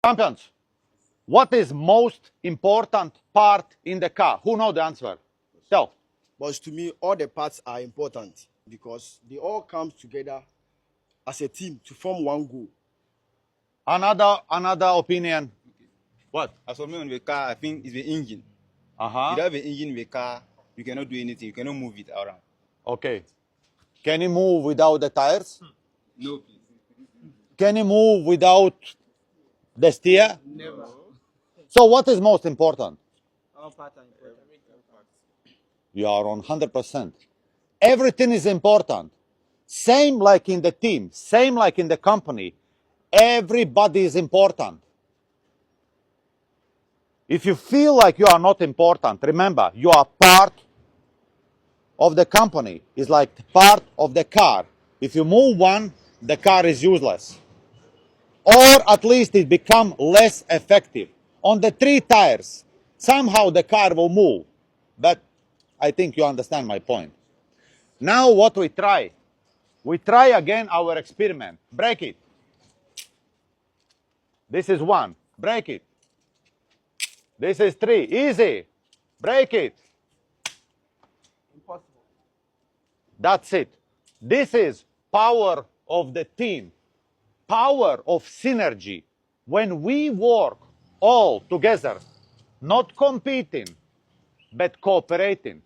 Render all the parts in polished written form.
Champions, what is most important part in the car? Who know the answer? Tell. But to me, all the parts are important because they all come together as a team to form one goal. Another opinion. What? As for me on the car, I think it's the engine. Uh-huh. If you have an engine in the car, you cannot do anything. You cannot move it around. Okay. Can you move without the tires? No, please. Can you move without the steer? Never. So what is most important? All parts are important. You are on 100%. Everything is important. Same like in the team, same like in the company. Everybody is important. If you feel like you are not important, remember, you are part of the company. It's like part of the car. If you move one, the car is useless. Or at least it becomes less effective. On the 3 tires, somehow the car will move. But I think you understand my point. Now what we try? We try again our experiment. Break it. This is 1. Break it. This is 3. Easy. Break it. Impossible. That's it. This is power of the team. Power of synergy. When we work all together, not competing, but cooperating.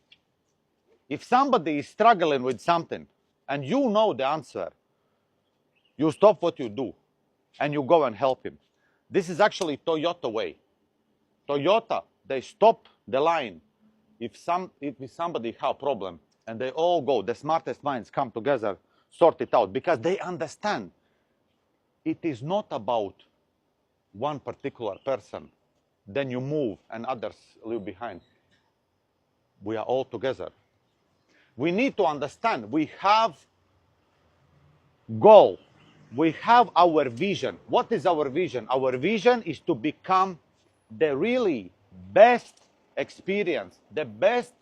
If somebody is struggling with something and you know the answer, you stop what you do and you go and help him. This is actually Toyota way. Toyota, they stop the line if somebody have a problem and they all go, the smartest minds come together, sort it out because they understand it is not about one particular person. Then you move and others leave behind. We are all together. We need to understand we have goal. We have our vision. What is our vision? Our vision is to become the really best experience, the best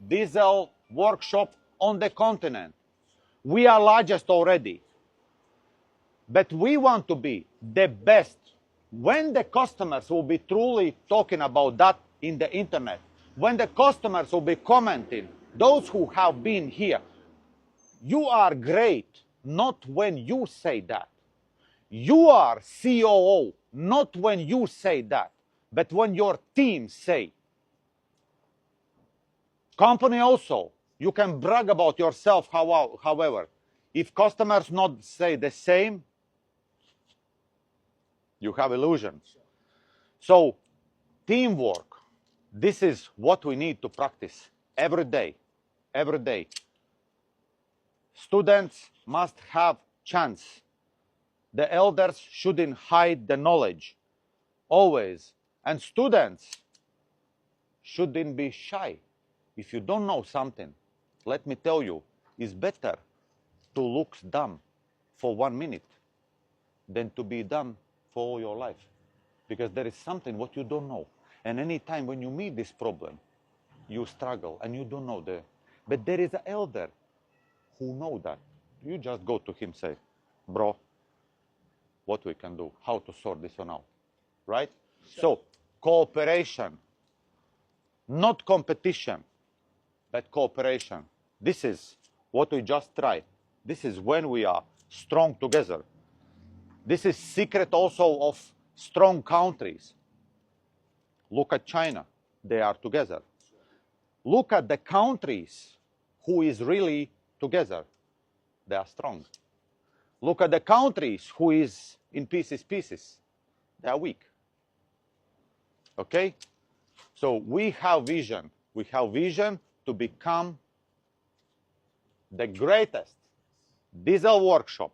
diesel workshop on the continent. We are largest already, but we want to be the best. When the customers will be truly talking about that in the internet, when the customers will be commenting, those who have been here, you are great, not when you say that. You are COO, not when you say that, but when your team say. Company also, you can brag about yourself, however. If customers not say the same, you have illusions. So, teamwork, this is what we need to practice every day, every day. Students must have chance. The elders shouldn't hide the knowledge, always. And students shouldn't be shy. If you don't know something, let me tell you, it's better to look dumb for 1 minute than to be dumb for all your life. Because there is something what you don't know. And any time when you meet this problem, you struggle and you don't know but there is an elder who know that. You just go to him, say, bro, what we can do, how to sort this one out, right? Sure. So, cooperation, not competition, but cooperation. This is what we just tried. This is when we are strong together. This is secret also of strong countries. Look at China, they are together. Look at the countries who is really together, they are strong. Look at the countries who is in pieces, they are weak. Okay? So we have vision. We have vision to become the greatest diesel workshop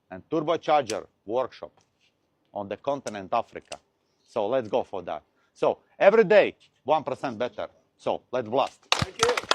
and turbocharger workshop on the continent Africa. So let's go for that. So every day, 1% better. So let's blast. Thank you.